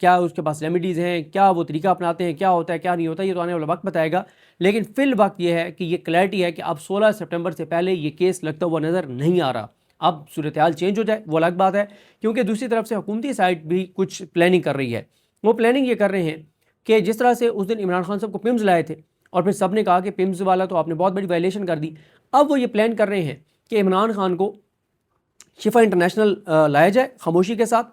کیا اس کے پاس ریمیڈیز ہیں، کیا وہ طریقہ اپناتے ہیں، کیا ہوتا ہے کیا نہیں ہوتا، یہ تو آنے والا وقت بتائے گا. لیکن فی الوقت یہ ہے کہ یہ کلیئرٹی ہے کہ اب 16 سپٹمبر سے پہلے یہ کیس لگتا ہوا نظر نہیں آ رہا. اب صورتحال چینج ہو جائے وہ الگ بات ہے، کیونکہ دوسری طرف سے حکومتی سائٹ بھی کچھ پلاننگ کر رہی ہے. وہ پلاننگ یہ کر رہے ہیں کہ جس طرح سے اس دن عمران خان صاحب کو پمز لائے تھے اور پھر سب نے کہا کہ پمز والا تو آپ نے بہت بڑی وائلیشن کر دی، اب وہ یہ پلان کر رہے ہیں کہ عمران خان کو شفا انٹرنیشنل لایا جائے خاموشی کے ساتھ،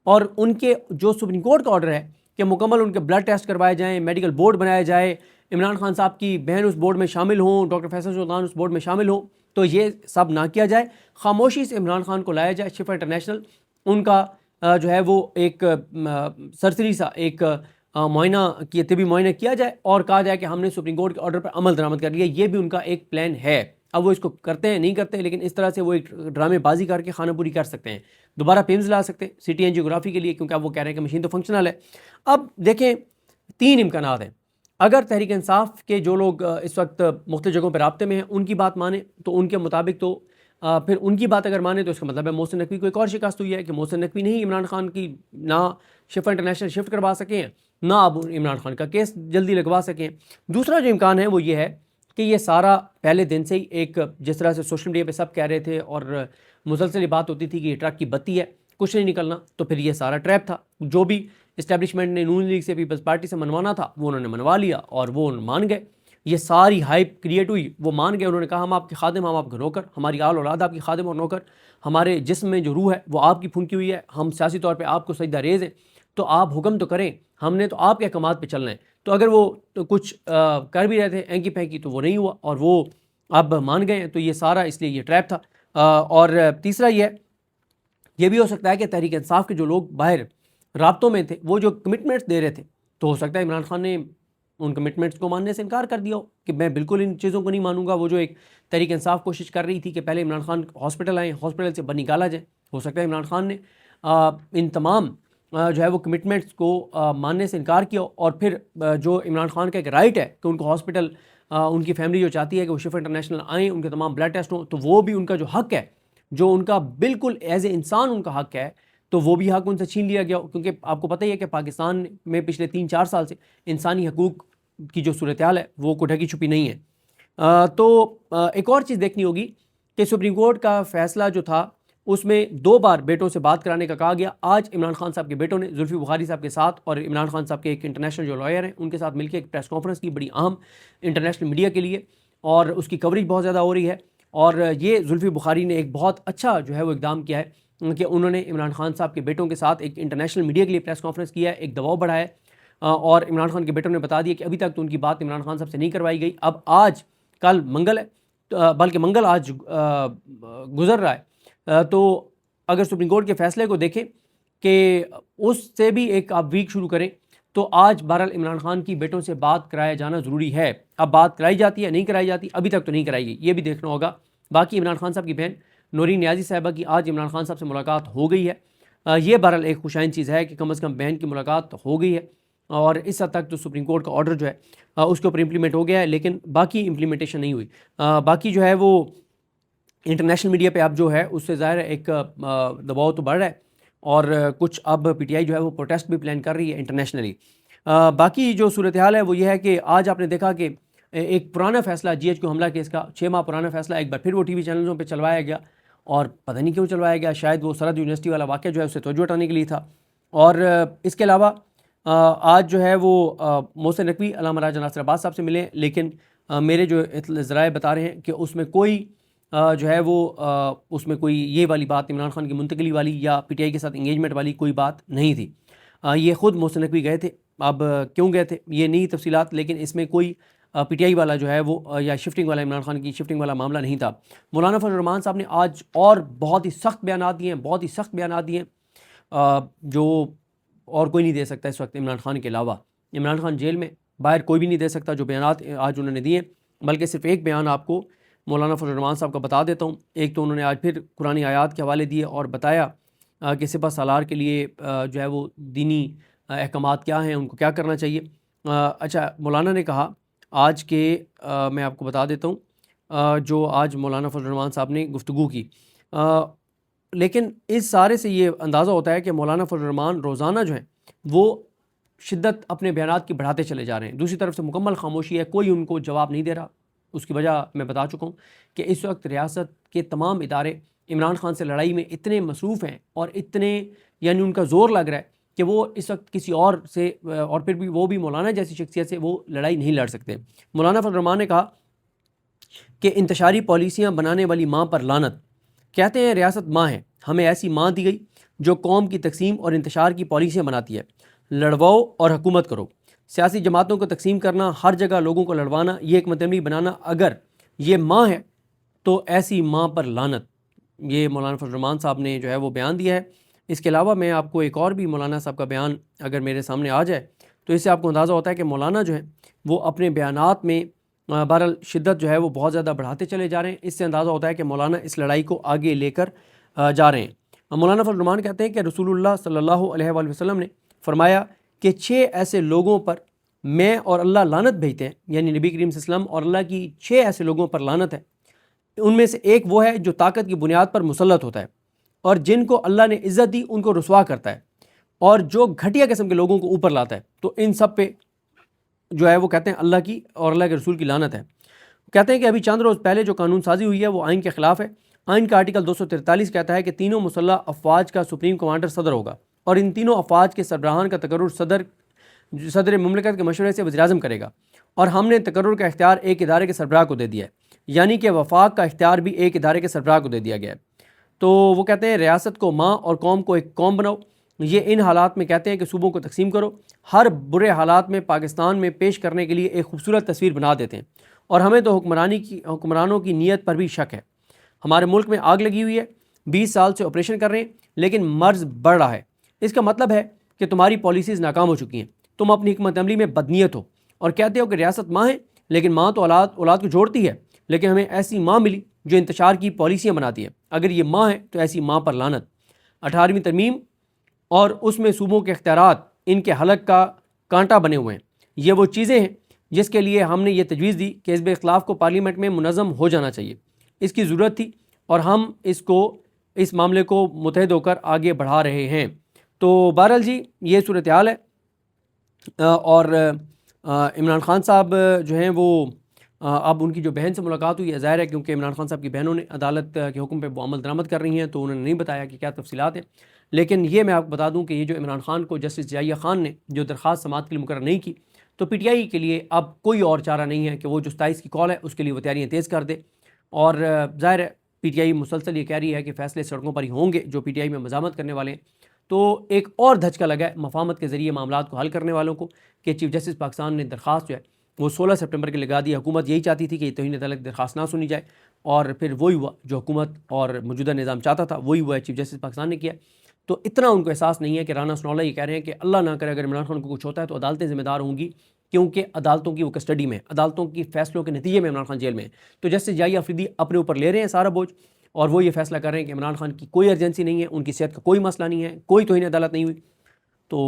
اور ان کے جو سپریم کورٹ کا آرڈر ہے کہ مکمل ان کے بلڈ ٹیسٹ کروائے جائیں، میڈیکل بورڈ بنایا جائے، عمران خان صاحب کی بہن اس بورڈ میں شامل ہوں، ڈاکٹر فیصل سلطان اس بورڈ میں شامل ہوں، تو یہ سب نہ کیا جائے، خاموشی سے عمران خان کو لایا جائے. شفا انٹرنیشنل ان کا جو ہے وہ ایک سرسری سا ایک معائنہ کی طبی معائنہ کیا جائے اور کہا جائے کہ ہم نے سپریم کورٹ کے آرڈر پر عمل درآمد کر لیا. یہ بھی ان کا ایک پلان ہے. اب وہ اس کو کرتے ہیں نہیں کرتے، لیکن اس طرح سے وہ ایک ڈرامے بازی کر کے خانہ پوری کر سکتے ہیں. دوبارہ پیمز لا سکتے ہیں سی ٹی اینجیوگرافی کے لیے، کیونکہ اب وہ کہہ رہے ہیں کہ مشین تو فنکشنل ہے. اب دیکھیں 3 امکانات ہیں. اگر تحریک انصاف کے جو لوگ اس وقت مختلف جگہوں پہ رابطے میں ہیں ان کی بات مانیں تو ان کے مطابق تو پھر ان کی بات اگر مانیں تو اس کا مطلب ہے محسن نقوی کو ایک اور شکست ہوئی ہے کہ محسن نقوی نہیں عمران خان کی نہ شفا انٹرنیشنل شفٹ کروا سکے ہیں، نہ اب عمران خان کا کیس جلدی لگوا سکیں. دوسرا جو امکان ہے وہ یہ ہے کہ یہ سارا پہلے دن سے ہی ایک جس طرح سے سوشل میڈیا پہ سب کہہ رہے تھے اور مسلسل یہ بات ہوتی تھی کہ یہ ٹرک کی بتی ہے، کچھ نہیں نکلنا، تو پھر یہ سارا ٹریپ تھا. جو بھی اسٹیبلشمنٹ نے نون لیگ سے پیپلز پارٹی سے منوانا تھا وہ انہوں نے منوا لیا اور وہ مان گئے. یہ ساری ہائپ کریٹ ہوئی، وہ مان گئے. انہوں نے کہا ہم آپ کے خادم، ہم آپ کے نوکر، ہماری آل اولاد آپ کی خادم اور نوکر، ہمارے جسم میں جو روح ہے وہ آپ کی پھونکی ہوئی ہے، ہم سیاسی طور پہ آپ کو سجدہ ریز ہیں، تو آپ حکم تو کریں، ہم نے تو آپ کے احکامات پہ چلنا ہے. تو اگر وہ تو کچھ کر بھی رہے تھے اینکی پھینکی تو وہ نہیں ہوا اور وہ اب مان گئے ہیں. تو یہ سارا اس لیے یہ ٹریپ تھا. اور تیسرا یہ بھی ہو سکتا ہے کہ تحریک انصاف کے جو لوگ باہر رابطوں میں تھے وہ جو کمٹمنٹس دے رہے تھے، تو ہو سکتا ہے عمران خان نے ان کمٹمنٹس کو ماننے سے انکار کر دیا ہو کہ میں بالکل ان چیزوں کو نہیں مانوں گا. وہ جو ایک تحریک انصاف کوشش کر رہی تھی کہ پہلے عمران خان ہاسپٹل آئیں، ہاسپٹل سے باہر نکالا جائے، ہو سکتا ہے عمران خان نے ان تمام جو ہے وہ کمٹمنٹس کو ماننے سے انکار کیا. اور پھر جو عمران خان کا ایک رائٹ ہے کہ ان کو ہاسپٹل ان کی فیملی جو چاہتی ہے کہ وہ شفا انٹرنیشنل آئیں، ان کے تمام بلڈ ٹیسٹ ہوں، تو وہ بھی ان کا جو حق ہے، جو ان کا بالکل ایز اے انسان ان کا حق ہے، تو وہ بھی حق ان سے چھین لیا گیا. کیونکہ آپ کو پتہ ہی ہے کہ پاکستان میں پچھلے 3-4 سال سے انسانی حقوق کی جو صورتحال ہے وہ کوئی ڈھکی چھپی نہیں ہے. تو ایک اور چیز دیکھنی ہوگی کہ سپریم کورٹ کا فیصلہ جو تھا اس میں 2 بار بیٹوں سے بات کرانے کا کہا گیا. آج عمران خان صاحب کے بیٹوں نے زلفی بخاری صاحب کے ساتھ اور عمران خان صاحب کے ایک انٹرنیشنل جو لائر ہیں ان کے ساتھ مل کے ایک پریس کانفرنس کی، بڑی اہم انٹرنیشنل میڈیا کے لیے، اور اس کی کوریج بہت زیادہ ہو رہی ہے. اور یہ زلفی بخاری نے ایک بہت اچھا جو ہے وہ اقدام کیا ہے کہ انہوں نے عمران خان صاحب کے بیٹوں کے ساتھ ایک انٹرنیشنل میڈیا کے لیے پریس کانفرنس کیا ہے، ایک دباؤ بڑھایا ہے. اور عمران خان کے بیٹوں نے بتا دیا کہ ابھی تک تو ان کی بات عمران خان صاحب سے نہیں کروائی گئی. اب آج کل منگل ہے، بلکہ منگل آج گزر رہا ہے، تو اگر سپریم کورٹ کے فیصلے کو دیکھیں کہ اس سے بھی ایک آپ ویک شروع کریں، تو آج بہرحال عمران خان کی بیٹوں سے بات کرایا جانا ضروری ہے. اب بات کرائی جاتی ہے نہیں کرائی جاتی، ابھی تک تو نہیں کرائی گئی، یہ بھی دیکھنا ہوگا. باقی عمران خان صاحب کی بہن نورین نیازی صاحبہ کی آج عمران خان صاحب سے ملاقات ہو گئی ہے. یہ بہرحال ایک خوشائن چیز ہے کہ کم از کم بہن کی ملاقات ہو گئی ہے، اور اس حد تک تو سپریم کورٹ کا آرڈر جو ہے اس کے اوپر امپلیمنٹ ہو گیا ہے، لیکن باقی امپلیمنٹیشن نہیں ہوئی. باقی جو ہے وہ انٹرنیشنل میڈیا پہ اب جو ہے اس سے ظاہر ہے ایک دباؤ تو بڑھ رہا ہے، اور کچھ اب پی ٹی آئی جو ہے وہ پروٹیسٹ بھی پلان کر رہی ہے انٹرنیشنلی. باقی جو صورتحال ہے وہ یہ ہے کہ آج آپ نے دیکھا کہ ایک پرانا فیصلہ جی ایچ کو حملہ کیس کا 6 ماہ پرانا فیصلہ ایک بار پھر وہ ٹی وی چینلوں پہ چلوایا گیا، اور پتہ نہیں کیوں چلوایا گیا. شاید وہ سرحد یونیورسٹی والا واقعہ جو ہے اسے توجہ ہٹانے کے لیے تھا. اور اس کے علاوہ آج جو ہے وہ محسن نقوی علامہ راجہ ناصر عباس صاحب سے ملے، لیکن میرے جو ذرائع بتا رہے ہیں کہ اس میں کوئی جو ہے وہ اس میں کوئی یہ والی بات عمران خان کی منتقلی والی یا پی ٹی آئی کے ساتھ انگیجمنٹ والی کوئی بات نہیں تھی. یہ خود محسن نقوی گئے تھے، اب کیوں گئے تھے یہ نہیں تفصیلات، لیکن اس میں کوئی پی ٹی آئی والا جو ہے وہ یا شفٹنگ والا عمران خان کی شفٹنگ والا معاملہ نہیں تھا. مولانا فضل الرحمان صاحب نے آج اور بہت ہی سخت بیانات دیے ہیں، بہت ہی سخت بیانات دیے ہیں جو اور کوئی نہیں دے سکتا اس وقت عمران خان کے علاوہ. عمران خان جیل میں، باہر کوئی بھی نہیں دے سکتا جو بیانات آج انہوں نے دیے. بلکہ صرف ایک بیان آپ کو مولانا فضل الرحمان صاحب کا بتا دیتا ہوں. ایک تو انہوں نے آج پھر قرآن آیات کے حوالے دیے اور بتایا کہ سپہ سالار کے لیے جو ہے وہ دینی احکامات کیا ہیں، ان کو کیا کرنا چاہیے. اچھا، مولانا نے کہا آج کے میں آپ کو بتا دیتا ہوں جو آج مولانا فضل الرحمان صاحب نے گفتگو کی، لیکن اس سارے سے یہ اندازہ ہوتا ہے کہ مولانا فضل الرحمان روزانہ جو ہیں وہ شدت اپنے بیانات کی بڑھاتے چلے جا رہے ہیں. دوسری طرف سے مکمل خاموشی ہے, کوئی ان کو جواب نہیں دے رہا. اس کی وجہ میں بتا چکا ہوں کہ اس وقت ریاست کے تمام ادارے عمران خان سے لڑائی میں اتنے مصروف ہیں اور اتنے یعنی ان کا زور لگ رہا ہے کہ وہ اس وقت کسی اور سے, اور پھر بھی وہ بھی مولانا جیسی شخصیت سے وہ لڑائی نہیں لڑ سکتے. مولانا فضل الرحمان نے کہا کہ انتشاری پالیسیاں بنانے والی ماں پر لعنت. کہتے ہیں ریاست ماں ہے, ہمیں ایسی ماں دی گئی جو قوم کی تقسیم اور انتشار کی پالیسیاں بناتی ہے. لڑواؤ اور حکومت کرو. سیاسی جماعتوں کو تقسیم کرنا, ہر جگہ لوگوں کو لڑوانا, یہ ایک متمری بنانا, اگر یہ ماں ہے تو ایسی ماں پر لعنت. یہ مولانا فضل الرحمان صاحب نے جو ہے وہ بیان دیا ہے. اس کے علاوہ میں آپ کو ایک اور بھی مولانا صاحب کا بیان اگر میرے سامنے آ جائے تو اس سے آپ کو اندازہ ہوتا ہے کہ مولانا جو ہے وہ اپنے بیانات میں بہرحال شدت جو ہے وہ بہت زیادہ بڑھاتے چلے جا رہے ہیں. اس سے اندازہ ہوتا ہے کہ مولانا اس لڑائی کو آگے لے کر جا رہے ہیں. مولانا فضل الرحمان کہتے ہیں کہ رسول اللہ صلی اللہ علیہ وآلہ وسلم نے فرمایا کہ 6 ایسے لوگوں پر میں اور اللہ لعنت بھیجتے ہیں, یعنی نبی کریم صلی اللہ علیہ وسلم اور اللہ کی 6 ایسے لوگوں پر لعنت ہے. ان میں سے ایک وہ ہے جو طاقت کی بنیاد پر مسلط ہوتا ہے اور جن کو اللہ نے عزت دی ان کو رسوا کرتا ہے, اور جو گھٹیا قسم کے لوگوں کو اوپر لاتا ہے. تو ان سب پہ جو ہے وہ کہتے ہیں اللہ کی اور اللہ کے رسول کی لعنت ہے. کہتے ہیں کہ ابھی چند روز پہلے جو قانون سازی ہوئی ہے وہ آئین کے خلاف ہے. آئین کا آرٹیکل 243 کہتا ہے کہ تینوں مسلح افواج کا سپریم کمانڈر صدر ہوگا, اور ان تینوں افواج کے سربراہان کا تقرر صدر مملکت کے مشورے سے وزیر اعظم کرے گا, اور ہم نے تقرر کا اختیار ایک ادارے کے سربراہ کو دے دیا ہے, یعنی کہ وفاق کا اختیار بھی ایک ادارے کے سربراہ کو دے دیا گیا ہے. تو وہ کہتے ہیں ریاست کو ماں اور قوم کو ایک قوم بناؤ. یہ ان حالات میں کہتے ہیں کہ صوبوں کو تقسیم کرو. ہر برے حالات میں پاکستان میں پیش کرنے کے لیے ایک خوبصورت تصویر بنا دیتے ہیں, اور ہمیں تو حکمرانوں کی نیت پر بھی شک ہے. ہمارے ملک میں آگ لگی ہوئی ہے, 20 سال سے آپریشن کر رہے ہیں لیکن مرض بڑھ رہا ہے. اس کا مطلب ہے کہ تمہاری پالیسیز ناکام ہو چکی ہیں. تم اپنی حکمت عملی میں بدنیت ہو اور کہتے ہو کہ ریاست ماں ہے, لیکن ماں تو اولاد کو جوڑتی ہے, لیکن ہمیں ایسی ماں ملی جو انتشار کی پالیسیاں بناتی ہے. اگر یہ ماں ہے تو ایسی ماں پر لعنت. 18ویں ترمیم اور اس میں صوبوں کے اختیارات ان کے حلق کا کانٹا بنے ہوئے ہیں. یہ وہ چیزیں ہیں جس کے لیے ہم نے یہ تجویز دی کہ حزب اختلاف کو پارلیمنٹ میں منظم ہو جانا چاہیے. اس کی ضرورت تھی اور ہم اس معاملے کو متحد ہو کر آگے بڑھا رہے ہیں. تو بہرحال جی یہ صورتحال ہے. اور عمران خان صاحب جو ہیں وہ اب ان کی جو بہن سے ملاقات ہوئی ہے, ظاہر ہے کیونکہ عمران خان صاحب کی بہنوں نے عدالت کے حکم پہ وہ عمل درآمد کر رہی ہیں تو انہوں نے نہیں بتایا کہ کیا تفصیلات ہیں. لیکن یہ میں آپ کو بتا دوں کہ یہ جو عمران خان کو جسٹس ضیاء خان نے جو درخواست سماعت کے لیے مقرر نہیں کی, تو پی ٹی آئی کے لیے اب کوئی اور چارہ نہیں ہے کہ وہ جو 27 کی کال ہے اس کے لیے وہ تیاریاں تیز کر دے. اور ظاہر ہے پی ٹی آئی مسلسل یہ کہہ رہی ہے کہ فیصلے سڑکوں پر ہی ہوں گے جو پی ٹی آئی میں مزاحمت کرنے والے ہیں. تو ایک اور دھچکا لگا ہے مفاہمت کے ذریعے معاملات کو حل کرنے والوں کو کہ چیف جسٹس پاکستان نے درخواست جو ہے وہ 16 سپٹمبر کے لگا دی. حکومت یہی چاہتی تھی کہ توہین عدالت درخواست نہ سنی جائے, اور پھر وہی ہوا جو حکومت اور موجودہ نظام چاہتا تھا, وہی ہوا ہے چیف جسٹس پاکستان نے کیا. تو اتنا ان کو احساس نہیں ہے کہ رانا ثناءاللہ یہ کہہ رہے ہیں کہ اللہ نہ کرے اگر عمران خان کو کچھ ہوتا ہے تو عدالتیں ذمہ دار ہوں گی, کیونکہ عدالتوں کی وہ کسٹڈی میں, عدالتوں کی فیصلوں کے نتیجے میں عمران خان جیل میں ہے. تو جسٹس ضیاء آفریدی اپنے اوپر لے رہے ہیں سارا بوجھ, اور وہ یہ فیصلہ کر رہے ہیں کہ عمران خان کی کوئی ایرجنسی نہیں ہے, ان کی صحت کا کوئی مسئلہ نہیں ہے, کوئی توہین عدالت نہیں ہوئی. تو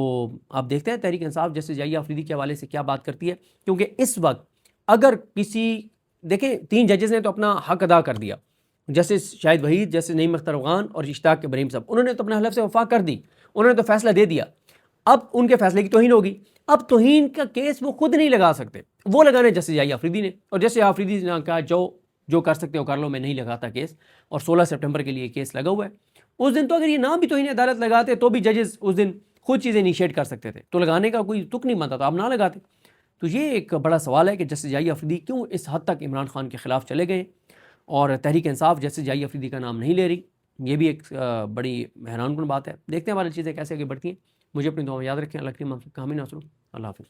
آپ دیکھتے ہیں تحریک انصاف جسٹس ضیاء آفریدی کے حوالے سے کیا بات کرتی ہے, کیونکہ اس وقت اگر دیکھیں 3 ججز نے تو اپنا حق ادا کر دیا, جسٹس شاہد وحید, جسٹس نعیم اختر افغان اور اشتاق ابراہیم صاحب, انہوں نے تو اپنے حلف سے وفا کر دی, انہوں نے تو فیصلہ دے دیا. اب ان کے فیصلے کی توہین ہوگی. اب توہین کا کیس وہ خود نہیں لگا سکتے, وہ لگانے جسٹس ضیاء آفریدی نے, اور جسٹس آفریدی نے کہا جو کر سکتے ہو کر لو, میں نہیں لگاتا کیس, اور 16 سپٹمبر کے لیے کیس لگا ہوا ہے. اس دن تو اگر یہ نہ بھی توہین عدالت لگاتے تو بھی ججز اس دن خود چیزیں انیشیٹ کر سکتے تھے, تو لگانے کا کوئی تک نہیں بنتا, تو آپ نہ لگاتے. تو یہ ایک بڑا سوال ہے کہ جسٹس ضیاء آفریدی کیوں اس حد تک عمران خان کے خلاف چلے گئے, اور تحریک انصاف جسٹس ضیاء آفریدی کا نام نہیں لے رہی. یہ بھی ایک بڑی حیران کن بات ہے. دیکھتے ہیں ہماری چیزیں کیسے آگے بڑھتی ہیں. مجھے اپنی دعا میں یاد رکھیں. اللہ کی حافظ. اللہ حافظ.